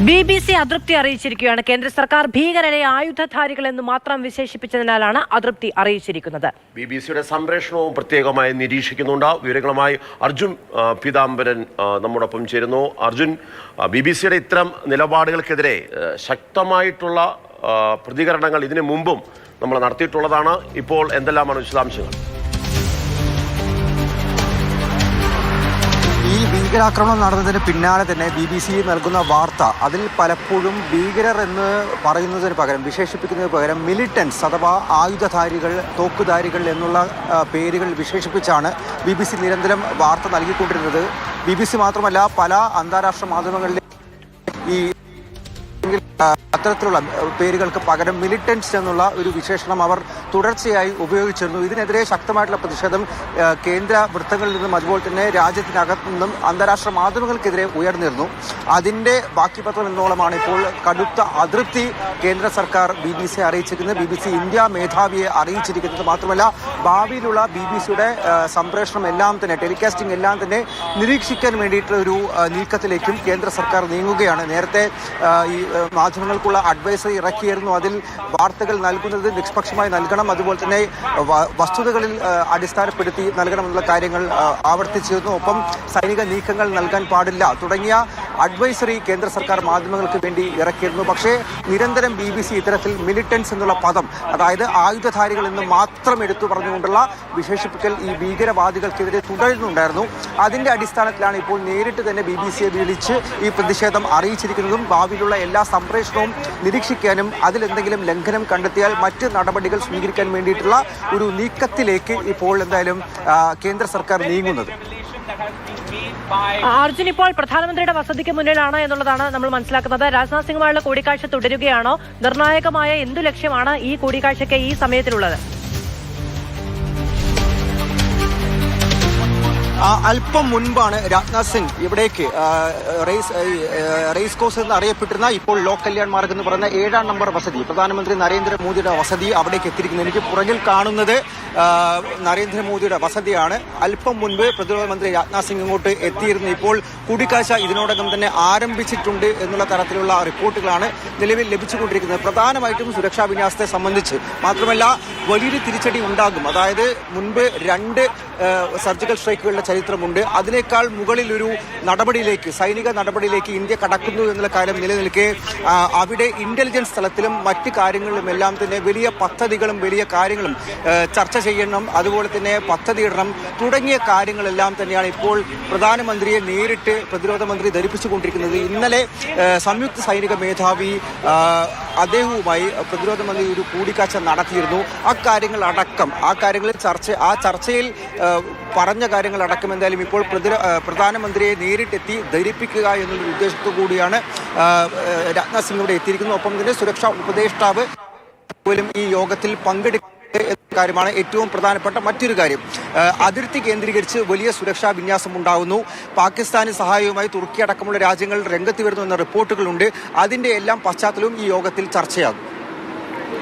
BBC അതൃപ്തി അറിയിച്ചിരിക്കുകയാണ്. കേന്ദ്ര സർക്കാർ ഭീകരരെ ആയുധധാരികളെന്ന് മാത്രം വിശേഷിപ്പിച്ചതിനാലാണ് അതൃപ്തി അറിയിച്ചിരിക്കുന്നത്. BBCയുടെ സംപ്രേഷണവും പ്രത്യേകമായി നിരീക്ഷിക്കുന്നുണ്ട്. വിവരങ്ങളുമായി അർജുൻ പീതാംബരൻ നമ്മോടൊപ്പം ചേരുന്നു. അർജുൻ, BBCയുടെ ഇത്തരം നിലപാടുകൾക്കെതിരെ ശക്തമായിട്ടുള്ള പ്രതികരണങ്ങൾ ഇതിനു മുമ്പും നമ്മൾ നടത്തിയിട്ടുള്ളതാണ്. ഇപ്പോൾ എന്തെല്ലാമാണ് വിശദാംശങ്ങൾ? ഈ ഭീകരാക്രമണം നടന്നതിന് പിന്നാലെ തന്നെ BBC നൽകുന്ന വാർത്ത അതിൽ പലപ്പോഴും ഭീകരർ എന്ന് പറയുന്നതിന് പകരം വിശേഷിപ്പിക്കുന്നതിന് പകരം മിലിറ്റൻസ് അഥവാ ആയുധധാരികൾ, തോക്കുധാരികൾ എന്നുള്ള പേരുകൾ വിശേഷിപ്പിച്ചാണ് BBC നിരന്തരം വാർത്ത നൽകിക്കൊണ്ടിരുന്നത്. BBC മാത്രമല്ല, പല അന്താരാഷ്ട്ര മാധ്യമങ്ങളിലെ ഈ അത്തരത്തിലുള്ള പേരുകൾക്ക് പകരം മിലിറ്റൻസ് എന്നുള്ള ഒരു വിശേഷണം അവർ തുടർച്ചയായി ഉപയോഗിച്ചിരുന്നു. ഇതിനെതിരെ ശക്തമായിട്ടുള്ള പ്രതിഷേധം കേന്ദ്ര വൃത്തങ്ങളിൽ നിന്നും അതുപോലെ തന്നെ രാജ്യത്തിനകത്തു നിന്നും അന്താരാഷ്ട്ര മാധ്യമങ്ങൾക്കെതിരെ ഉയർന്നിരുന്നു. അതിന്റെ ബാക്കിപത്രം എന്നോളമാണ് ഇപ്പോൾ കടുത്ത അതൃപ്തി കേന്ദ്ര സർക്കാർ BBC അറിയിച്ചിരിക്കുന്നത്. BBC ഇന്ത്യ മേധാവിയെ അറിയിച്ചിരിക്കുന്നത്. മാത്രമല്ല, ഭാവിയിലുള്ള BBCയുടെ സംപ്രേഷണം എല്ലാം തന്നെ, ടെലികാസ്റ്റിംഗ് എല്ലാം തന്നെ നിരീക്ഷിക്കാൻ വേണ്ടിയിട്ടുള്ള ഒരു നീക്കത്തിലേക്കും കേന്ദ്ര സർക്കാർ നീങ്ങുകയാണ്. നേരത്തെ ഈ മാധ്യമങ്ങൾക്കുള്ള അഡ്വൈസറി ഇറക്കിയിരുന്നു. അതിൽ വാർത്തകൾ നൽകുന്നത് നിഷ്പക്ഷമായി നൽകണം, അതുപോലെ തന്നെ വസ്തുതകളിൽ അടിസ്ഥാനപ്പെടുത്തി നൽകണമെന്നുള്ള കാര്യങ്ങൾ ആവർത്തിച്ചിരുന്നു. ഒപ്പം സൈനിക നീക്കങ്ങൾ നൽകാൻ പാടില്ല തുടങ്ങിയ അഡ്വൈസറി കേന്ദ്ര സർക്കാർ മാധ്യമങ്ങൾക്ക് വേണ്ടി ഇറക്കിയിരുന്നു. പക്ഷേ നിരന്തരം BBC ഇത്തരത്തിൽ മിലിറ്റൻസ് എന്നുള്ള പദം, അതായത് ആയുധധാരികൾ എന്ന് മാത്രം എടുത്തു പറഞ്ഞുകൊണ്ടുള്ള വിശേഷിപ്പിക്കൽ ഈ ഭീകരവാദികൾക്കെതിരെ തുടരുന്നുണ്ടായിരുന്നു. അതിന്റെ അടിസ്ഥാനത്തിലാണ് ഇപ്പോൾ നേരിട്ട് തന്നെ BBCയെ വിളിച്ച് ഈ പ്രതിഷേധം അറിയിച്ചിരിക്കുന്നതും ഭാവിയിലുള്ള എല്ലാ സംപ്രേഷണവും നിരീക്ഷിക്കാനും അതിലെന്തെങ്കിലും ലംഘനം കണ്ടെത്തിയാൽ മറ്റ് നടപടികൾ സ്വീകരിക്കാൻ വേണ്ടിയിട്ടുള്ള ഒരു നീക്കത്തിലേക്ക് ഇപ്പോൾ എന്തായാലും കേന്ദ്ര സർക്കാർ നീങ്ങുന്നത്. അർജുൻ, ഇപ്പോൾ പ്രധാനമന്ത്രിയുടെ വസതിക്ക് മുന്നിലാണ് എന്നുള്ളതാണ് നമ്മൾ മനസ്സിലാക്കുന്നത്. രാജ്നാഥ് സിംഗുമായുള്ള കൂടിക്കാഴ്ച തുടരുകയാണോ? നിർണായകമായ എന്തു ലക്ഷ്യമാണ് ഈ കൂടിക്കാഴ്ചയ്ക്ക് ഈ സമയത്തിലുള്ളത്? അല്പം മുൻപാണ് രാജ്നാഥ് സിംഗ് ഇവിടേക്ക് റേസ് കോഴ്സ് എന്ന് അറിയപ്പെട്ടിരുന്ന ഇപ്പോൾ ലോക് കല്യാൺ മാർഗ് എന്ന് പറയുന്ന 7ാം നമ്പർ വസതി, പ്രധാനമന്ത്രി നരേന്ദ്രമോദിയുടെ വസതി, അവിടേക്ക് എത്തിയിരിക്കുന്നത്. എനിക്ക് പുറകിൽ കാണുന്നത് നരേന്ദ്രമോദിയുടെ വസതിയാണ്. അല്പം മുൻപ് പ്രതിരോധ മന്ത്രി രാജ്നാഥ് സിംഗ് ഇങ്ങോട്ട് എത്തിയിരുന്നു. ഇപ്പോൾ കൂടിക്കാഴ്ച ഇതിനോടകം തന്നെ ആരംഭിച്ചിട്ടുണ്ട് എന്നുള്ള തരത്തിലുള്ള റിപ്പോർട്ടുകളാണ് നിലവിൽ ലഭിച്ചുകൊണ്ടിരിക്കുന്നത്. പ്രധാനമായിട്ടും സുരക്ഷാ വിന്യാസത്തെ സംബന്ധിച്ച് മാത്രമല്ല, വലിയൊരു തിരിച്ചടി ഉണ്ടാകും. അതായത് മുൻപ് 2 സർജിക്കൽ സ്ട്രൈക്കുകളുടെ ചരിത്രമുണ്ട്. അതിനേക്കാൾ മുകളിൽ ഒരു നടപടിയിലേക്ക്, സൈനിക നടപടിയിലേക്ക് ഇന്ത്യ കടക്കുന്നു എന്നുള്ള കാര്യം നിലനിൽക്കെ അവിടെ ഇന്റലിജൻസ് തലത്തിലും മറ്റ് കാര്യങ്ങളിലുമെല്ലാം തന്നെ വലിയ പദ്ധതികളും വലിയ കാര്യങ്ങളും ചർച്ച ചെയ്യണം, അതുപോലെ തന്നെ പദ്ധതിയിടണം തുടങ്ങിയ കാര്യങ്ങളെല്ലാം തന്നെയാണ് ഇപ്പോൾ പ്രധാനമന്ത്രിയെ നേരിട്ട് പ്രതിരോധ മന്ത്രി ധരിപ്പിച്ചുകൊണ്ടിരിക്കുന്നത്. ഇന്നലെ സംയുക്ത സൈനിക മേധാവി അദ്ദേഹവുമായി പ്രതിരോധ മന്ത്രി ഒരു കൂടിക്കാഴ്ച നടത്തിയിരുന്നു. ആ ചർച്ചയിൽ പറഞ്ഞ കാര്യങ്ങളടക്കം എന്തായാലും ഇപ്പോൾ പ്രധാനമന്ത്രിയെ നേരിട്ടെത്തി ധരിപ്പിക്കുക എന്നുള്ള ഉദ്ദേശത്തു കൂടിയാണ് രാജ്നാഥ് സിംഗ് ഇവിടെ എത്തിയിരിക്കുന്നത്. ഒപ്പം തന്നെ സുരക്ഷാ ഉപദേഷ്ടാവ് പോലും ഈ യോഗത്തിൽ പങ്കെടുക്കുക എന്ന കാര്യമാണ് ഏറ്റവും പ്രധാനപ്പെട്ട മറ്റൊരു കാര്യം. അതിർത്തി കേന്ദ്രീകരിച്ച് വലിയ സുരക്ഷാ വിന്യാസം ഉണ്ടാകുന്നു. പാകിസ്ഥാന് സഹായവുമായി തുർക്കി അടക്കമുള്ള രാജ്യങ്ങൾ രംഗത്ത് വരുന്നു എന്ന റിപ്പോർട്ടുകളുണ്ട്. അതിന്റെ എല്ലാം പശ്ചാത്തലവും ഈ യോഗത്തിൽ ചർച്ചയാകും.